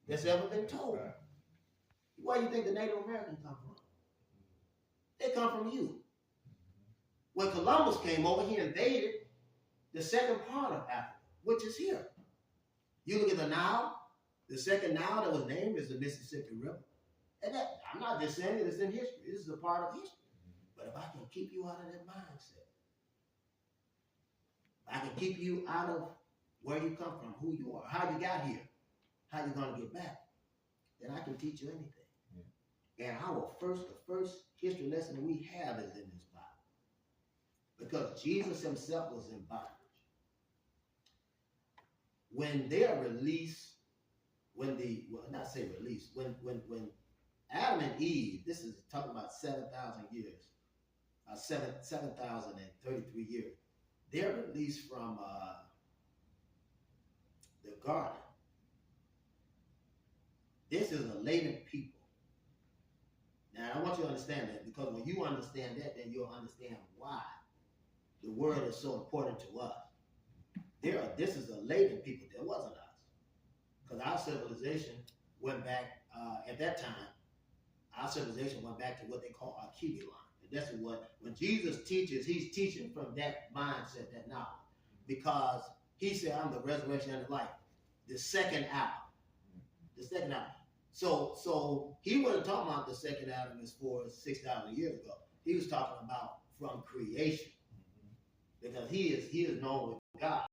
that's ever been told. Where do you think the Native Americans come from? They come from you. When Columbus came over, he invaded the second part of Africa, which is here. You look at the Nile, the second Nile that was named is the Mississippi River. And that, I'm not just saying it, it's in history. This is a part of history. But if I can keep you out of that mindset, I can keep you out of where you come from, who you are, how you got here, how you're going to get back, then I can teach you anything. And the first history lesson we have is in this Bible. Because Jesus himself was in bondage. When they are released, when Adam and Eve, this is talking about 7,000 years, 7,033 years, they're released from the garden. This is a latent people. Now, I want you to understand that, because when you understand that, then you'll understand why the word is so important to us. This is a latent people. There wasn't us. Because our civilization went back, at that time, our civilization went back to what they call our Cuban line. And that's when Jesus teaches, he's teaching from that mindset, that knowledge. Because he said, I'm the resurrection and the life. The second Adam. The second Adam. So he wasn't talking about the second Adam as far as 6,000 years ago. He was talking about from creation. Because he is known with God.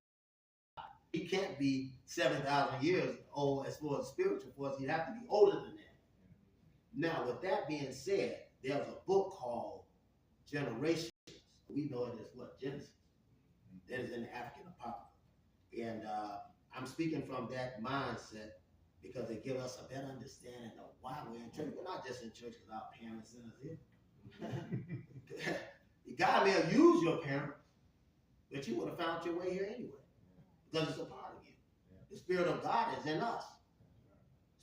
He can't be 7,000 years old as far as spiritual for us. He'd have to be older than that. Now, with that being said, there's a book called Generations. We know it as what? Genesis. That is in the African Apocrypha. And I'm speaking from that mindset because it gives us a better understanding of why we're in church. We're not just in church because our parents sent us here. God may have used your parents, but you would have found your way here anyway. Because it's a part of you. The Spirit of God is in us.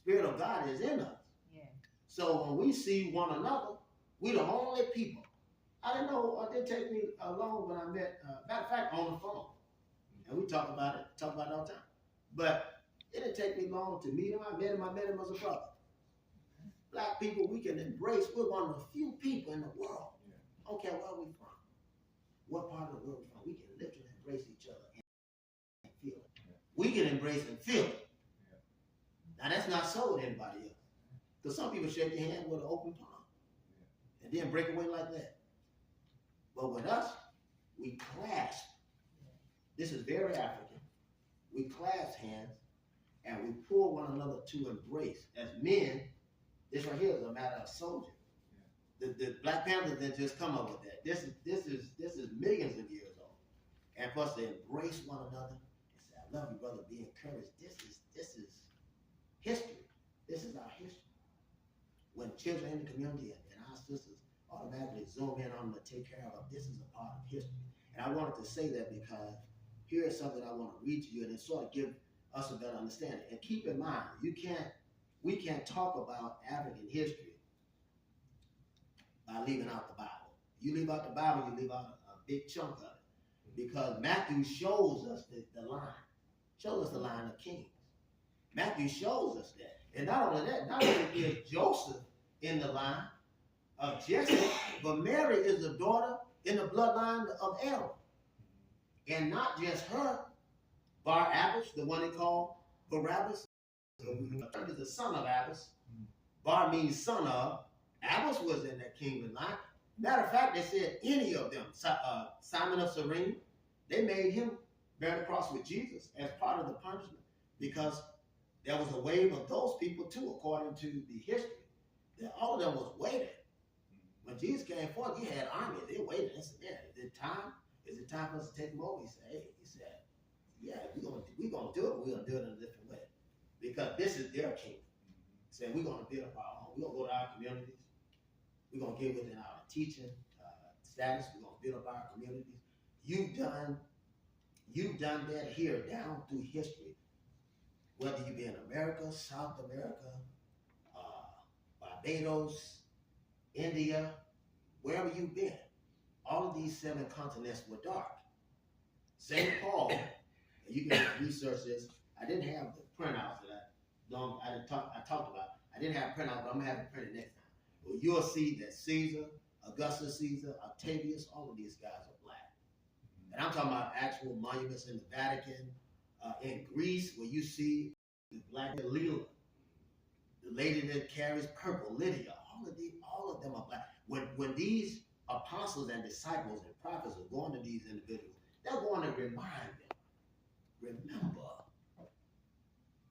Spirit of God is in us. Yeah. So when we see one another, we're the only people. I didn't know, it didn't take me long when I met, matter of fact, on the phone. And we talk about it all the time. But it didn't take me long to meet him. I met him as a brother. Black people, we can embrace. We're one of the few people in the world. I don't care where we're from. What part of the world we're from. We can literally embrace each other and feel it. We can embrace and feel it. Now, that's not so with anybody else. Because some people shake your hand with an open palm and then break away like that. But with us, we clasp. This is very African. We clasp hands and we pull one another to embrace. As men, this right here is a matter of soldier. The Black Panthers didn't just come up with that. This is millions of years old. And for us to embrace one another and say, I love you, brother, be encouraged. This is history. This is our history. When children in the community and our sisters automatically zoom in on them to take care of them, this is a part of history. And I wanted to say that because here is something I want to read to you, and it sort of give us a better understanding. And keep in mind, we can't talk about African history by leaving out the Bible. You leave out the Bible, you leave out a big chunk of it. Because Matthew shows us the line. Shows us the line of kings. Matthew shows us that. And not only that, not only is Joseph in the line of Jesse, but Mary is the daughter in the bloodline of Aaron. And not just her, Bar-Abbas, the one they call Barabbas, is the son of Abbas. Bar means son of. Abbas was in that kingdom line. Matter of fact, they said any of them, Simon of Cyrene, they made him bear the cross with Jesus as part of the punishment because there was a wave of those people too, according to the history. That all of them was waiting. When Jesus came forth, he had armies. They waited. They said, yeah, is it time? Is it time for us to take him over? He said, yeah, we're gonna do it. We're gonna do it in a different way. Because this is their kingdom. He said, we're gonna build up our own. We're gonna go to our communities. We're gonna get within our teaching status. We're gonna build up our communities. You've done that here down through history. Whether you be in America, South America, Barbados, India, wherever you've been, all of these 7 continents were dark. St. Paul, and you can research this. I didn't have the printouts that I long I talked about. I didn't have it printed out, but I'm gonna have it printed next time. Well, you'll see that Caesar, Augustus Caesar, Octavius, all of these guys are black. And I'm talking about actual monuments in the Vatican, in Greece, where you see the black Leela, the lady that carries purple, Lydia. All of them are black. When these apostles and disciples and prophets are going to these individuals, they're going to remind them. Remember.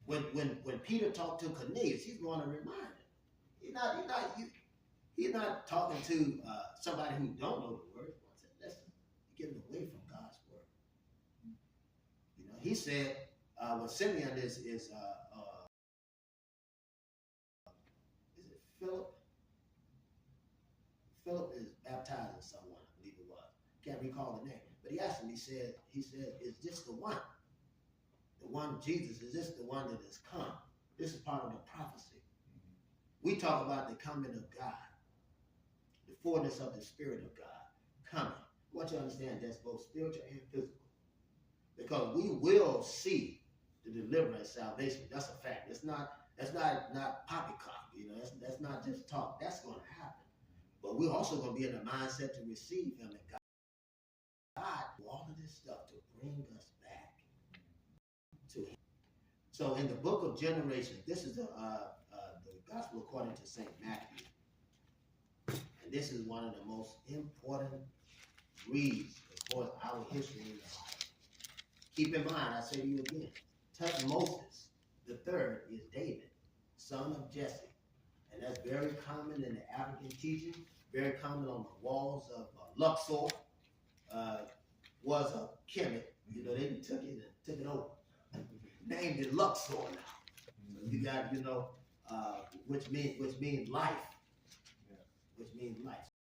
When Peter talked to Cornelius, he's going to remind him. He's not talking to somebody who don't know the word. He said, listen, you're getting away from God's word. You know, he said when Simeon is it Philip? Philip is baptizing someone, I believe it was. Can't recall the name. But he asked him, he said, is this the one? The one, Jesus, is this the one that has come? This is part of the prophecy. We talk about the coming of God, the fullness of the Spirit of God coming. I want you to understand that's both spiritual and physical. Because we will see the deliverance, salvation. That's a fact. That's not poppycock. You know, that's not just talk. That's going to happen. But we're also going to be in the mindset to receive him, and God do all of this stuff to bring us back to him. So in the book of Generation, this is the gospel according to St. Matthew. And this is one of the most important reads as far as our history in the Bible. Keep in mind, I say to you again, Tutmosis the third is David, son of Jesse. And that's very common in the African teaching, very common on the walls of Luxor. Was a Kemet. You know, they took it over. Named it Luxor now. So you got, you know, which means life.